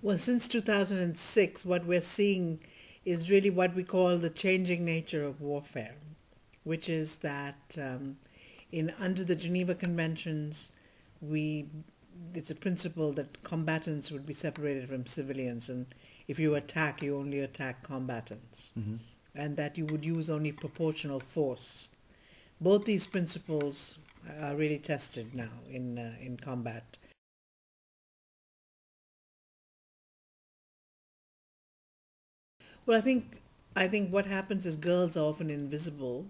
Well, since 2006, what we're seeing is really what we call the changing nature of warfare, which is that in under the Geneva Conventions, we it's a principle that combatants would be separated from civilians, and if you attack, you only attack combatants, and that you would use only proportional force. Both these principles are really tested now in combat. Well, I think what happens is girls are often invisible.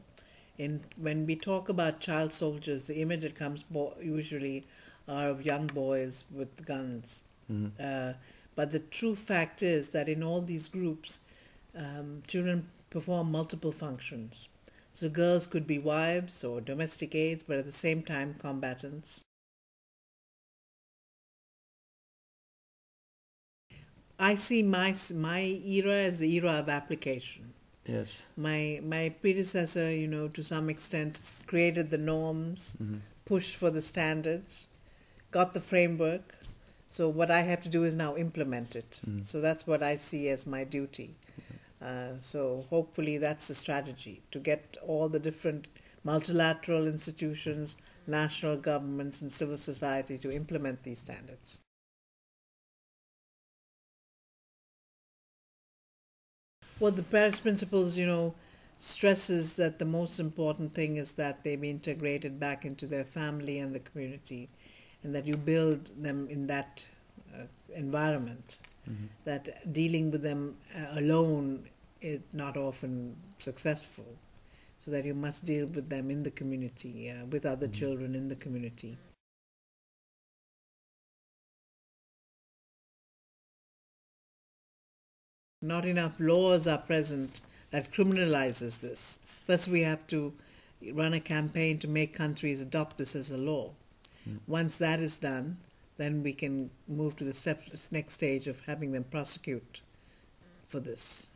And when we talk about child soldiers, the image that comes usually are of young boys with guns. Uh, but the true fact is that in all these groups, children perform multiple functions. So girls could be wives or domestic aides, but at the same time combatants. I see my era as the era of application. Yes. My predecessor, to some extent created the norms, pushed for the standards, got the framework. So what I have to do is now implement it. So that's what I see as my duty. So hopefully that's the strategy, to get all the different multilateral institutions, national governments, and civil society to implement these standards. Well, the Paris Principles, stresses that the most important thing is that they be integrated back into their family and the community, and that you build them in that environment. That dealing with them alone is not often successful, so that you must deal with them in the community, with other children in the community. Not enough laws are present that criminalizes this. First, we have to run a campaign to make countries adopt this as a law. Once that is done, then we can move to the next stage of having them prosecute for this.